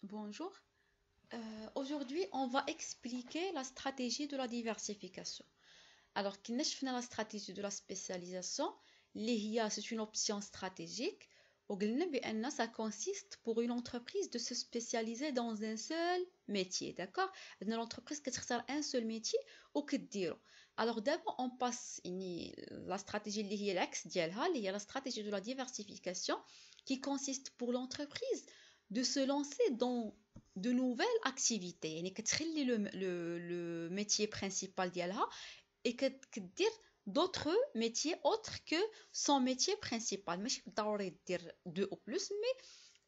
Bonjour. Aujourd'hui, on va expliquer la stratégie de la diversification. Alors, qui fait la stratégie de la spécialisation, l'IA, c'est une option stratégique. Ça consiste pour une entreprise de se spécialiser dans un seul métier, d'accord? L'entreprise qui cherche un seul métier ou que dire. Alors d'abord, on passe la stratégie اللي هي l'axe ديالها اللي هي la stratégie de la diversification qui consiste pour l'entreprise de se lancer dans de nouvelles activités. يعني كتخلي le métier principal ديالها et كدير d'autres métiers autres que son métier principal. ماشي بالضروري دير deux ou plus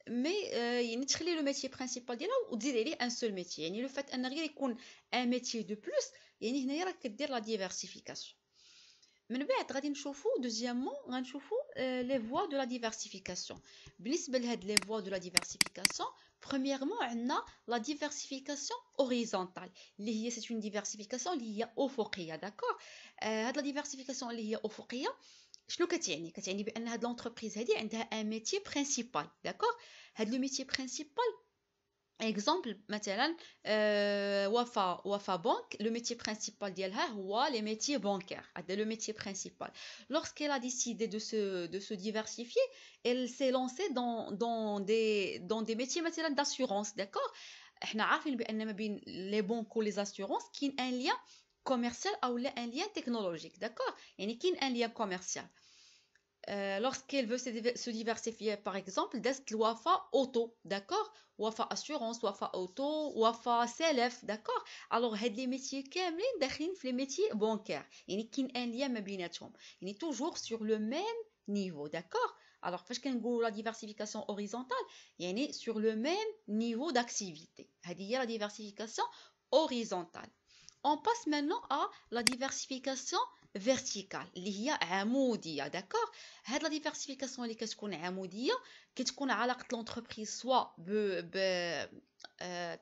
mais يعني تخلي le métier principal ديالها ودير عليه un seul métier. يعني le fait ان غير يكون un métier de plus يعني هنايا راك كدير la diversification. من بعد غادي نشوفوا دوزيامون غنشوفوا les voies de la diversification. بالنسبه لهاد les voies de la diversification, premièrement عندنا la diversification horizontale اللي هي c'est une diversification اللي هي افقيه, d'accord. هاد la diversification اللي هي افقيه شنو كتعني بان هاد l'entreprise هادي عندها un métier principal, d'accord. هاد le métier principal, exemple مثلا Wafa Bank, le métier principal ديالها هو les métiers bancaires. هذا le métier principal. Lorsqu'elle a décidé de se diversifier, elle s'est lancée dans des métiers مثلا d'assurance, d'accord. احنا عارفين بان ما بين les banques و les assurances كاين un lien commercial ou un lien technologique, d'accord. يعني كاين un lien commercial. Lorsqu'elle veut se diversifier, par exemple, d'est Wafa Auto, d'accord. Wafa Assurance, Wafa Auto, Wafa Selef, d'accord. Alors, les métiers كاملين داخلين في les métiers bancaires. يعني كاين un lien ما بيناتهم. يعني toujours sur le même niveau, d'accord. Alors, فاش كنقولوا la diversification horizontale, يعني sur le même niveau d'activité. هذه هي la diversification horizontale. On passe maintenant à la diversification verticale اللي هي عمودية, d'accord. هاد لا ديفيرسيفيكاسيون اللي كتكون عموديه كتكون علاقه لونتربريز سوا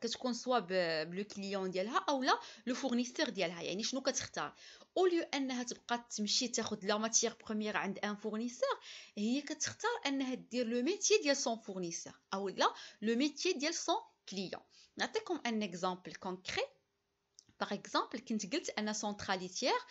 كتكون سوا بلو كليون ديالها او لا لو فورنيسور ديالها. يعني شنو كتختار او ليو انها تبقى تمشي تاخذ لا ماتيير بروميير عند ان فورنيسور, هي كتختار انها دير لو ميتيي ديال سون فورنيسور او لا لو ميتيي ديال سون كليون. نعطيكم ان اكزامبل كونكري. Par exemple, كنت قلت أنا centralitière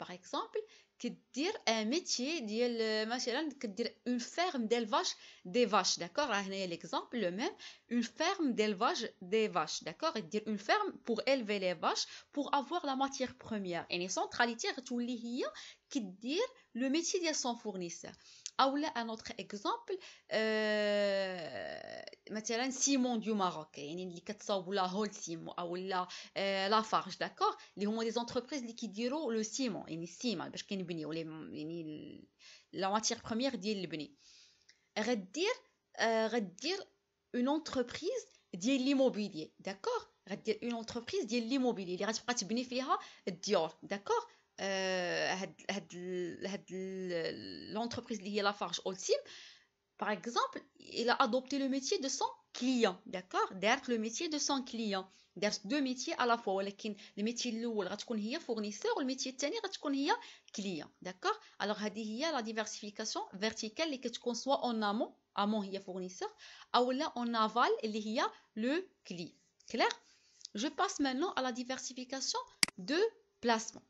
par exemple كدير un métier ديال مثلا كدير une ferme d'élevage des vaches, d'accord. هنايا l'exemple le même, une ferme d'élevage des vaches, d'accord. كدير une ferme pour élever les vaches pour avoir la matière première. يعني centralitière تولي هي كدير le métier ديال son fournisseur. او لا un autre exemple, مثلا سيمون دو ماروك, يعني اللي كتصاوب ولا هول سيمون او لا لافارج, داكوغ, اللي هما دي زونتربريز اللي كيديروا لو سيمون, يعني السيمان باش كنبنيو يعني لا ماتيير بروميير ديال البني. غدير اون انتربريز ديال ليموبيليي, داكوغ. غدير اون انتربريز ديال ليموبيليي اللي غتبقى تبني فيها الديور, داكوغ. هاد l'entreprise اللي هي لافارج اولسيم par exemple, il a adopté le métier de son client, d'accord. دارت le métier de son client, دارت deux métiers à la fois, ولكن الميتي الاول غتكون هي fournisseur والميتي الثاني غتكون هي client, d'accord. alors هذه هي la diversification verticale اللي كتكون soit en amont هي fournisseur او لا en aval اللي هي le client. clair. Je passe maintenant à la diversification de placement.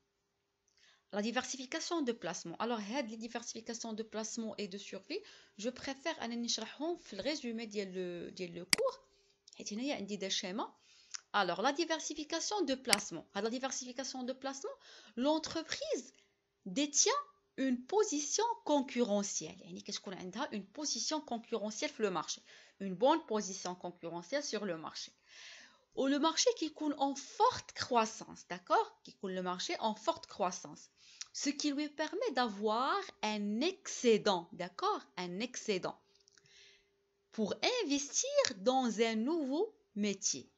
La diversification de placement. Alors, les diversifications de placement et de survie, je préfère نشرحهم في الرésumé ديال le cours. حيت هنايا عندي des schémas. Alors, la diversification de placement. La diversification de placement, l'entreprise détient une position concurrentielle. يعني كتكون عندها une position concurrentielle في le marché. Une bonne position concurrentielle sur le marché. Ou le marché qui coule en forte croissance, d'accord. Qui coule le marché en forte croissance. Ce qui lui permet d'avoir un excédent, d'accord. Un excédent. Pour investir dans un nouveau métier.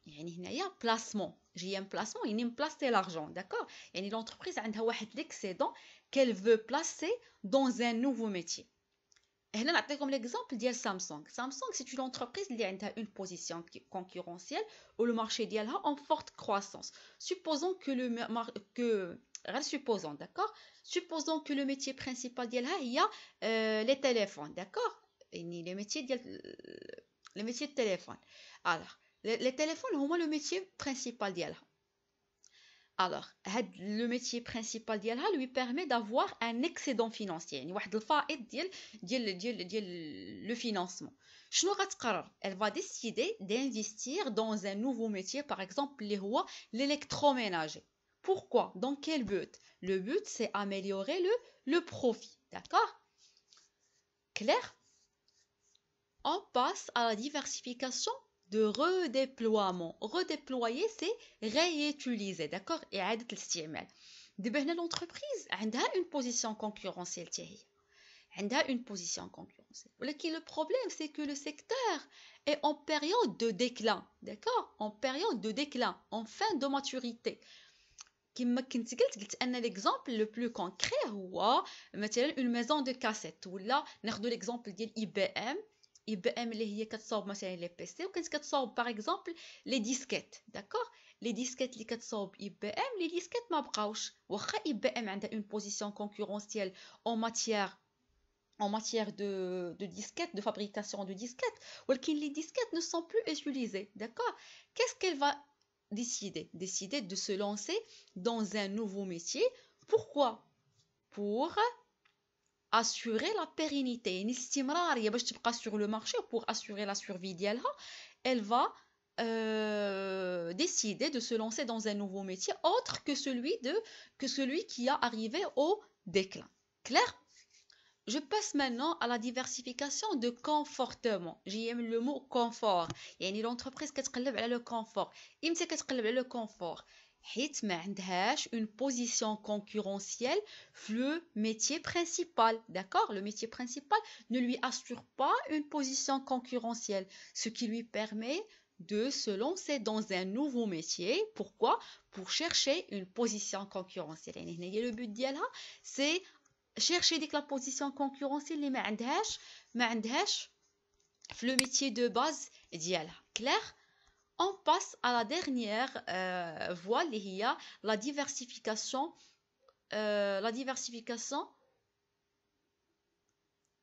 يعني هنايا placement. J'ai un placement, il me placer l'argent, d'accord. يعني l'entreprise عندها واحد l'excédent qu'elle veut placer dans un nouveau métier. هنا نعطيكم l'exemple ديال Samsung. Samsung c'est une entreprise اللي عندها une position concurrentielle où le marché ديالها en forte croissance. Supposons que supposons, d'accord. Supposons que le métier principal ديالها هي les téléphones, d'accord. يعني le métier ديال le métier de téléphone. Alors, les téléphones, هما le métier principal ديالها. Alors, le métier principal ديالها lui permet d'avoir un excédent financier. يعني واحد الفائض ديال le financement. شنو غتقرر؟ Elle va décider d'investir dans un nouveau métier, par exemple, اللي هو l'électroménager. Pourquoi? Dans quel but? Le but, c'est améliorer le profit. D'accord? Clair? On passe à la diversification de redéploiement. Redéployer, c'est réutiliser. D'accord? إعادة الاستعمال. دابا هنا l'entreprise عندها une position concurrentielle تاعي. عندها une position concurrentielle. ولكن le problème, c'est que le secteur est en période de déclin. D'accord? En période de déclin, en fin de maturité. كما كنت قلت ان ليكزامبل لو بلو كونكري هو مثلا اون ميزون دو كاسيت ولا ناخذ ليكزامبل ديال اي بي ام اللي هي كتصاوب مثلا لي بي سي وكانت كتصاوب باغ اكزامبل لي ديسكيت داكوغ لي ديسكيت اللي كتصاوب اي بي ام لي ديسكيت ما بقاوش واخا اي بي ام عندها اون بوزيسيون كونكورونسيال en matière de disquettes, de fabrication de disquettes, les disquettes ne sont plus utilisées, d'accord? Qu'est-ce qu'elle va décider de se lancer dans un nouveau métier. Pourquoi? Pour assurer la pérennité. Sur le marché, pour assurer la survie d'elle, elle va décider de se lancer dans un nouveau métier autre que celui qui a arrivé au déclin. Clair? Je passe maintenant à la diversification de confortement. J'aime le mot confort. يعني l'entreprise كتقلب على le confort. إمتى كتقلب على le confort؟ حيت ما عندهاش une position concurrentielle le métier principal. D'accord? Le métier principal ne lui assure pas une position concurrentielle, ce qui lui permet de se lancer dans un nouveau métier. Pourquoi? Pour chercher une position concurrentielle. يعني هنا le but ديالها c'est chercher ديك la position concurrentielle اللي ما عندهاش في le métier de base ديالها. Clair? On passe à la dernière voie اللي هي la diversification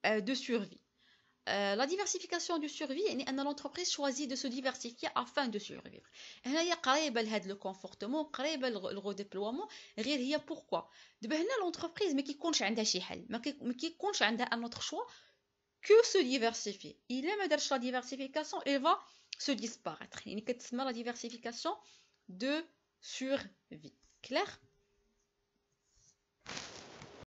de survie. La diversification de survie يعني ان l'entreprise choisit de se diversifier afin de survivre. هنا هي قريبه لهذا لو كونفورتمون قريبه للغو ديبلوامون غير هي بوركوا دابا هنا l'entreprise ما كيكونش عندها شي حل ما كيكونش عندها ان اوتر شوا que se diversifier. الا ما دارش la diversification elle va se disparaître. يعني كتسمى la diversification de survie. Clair?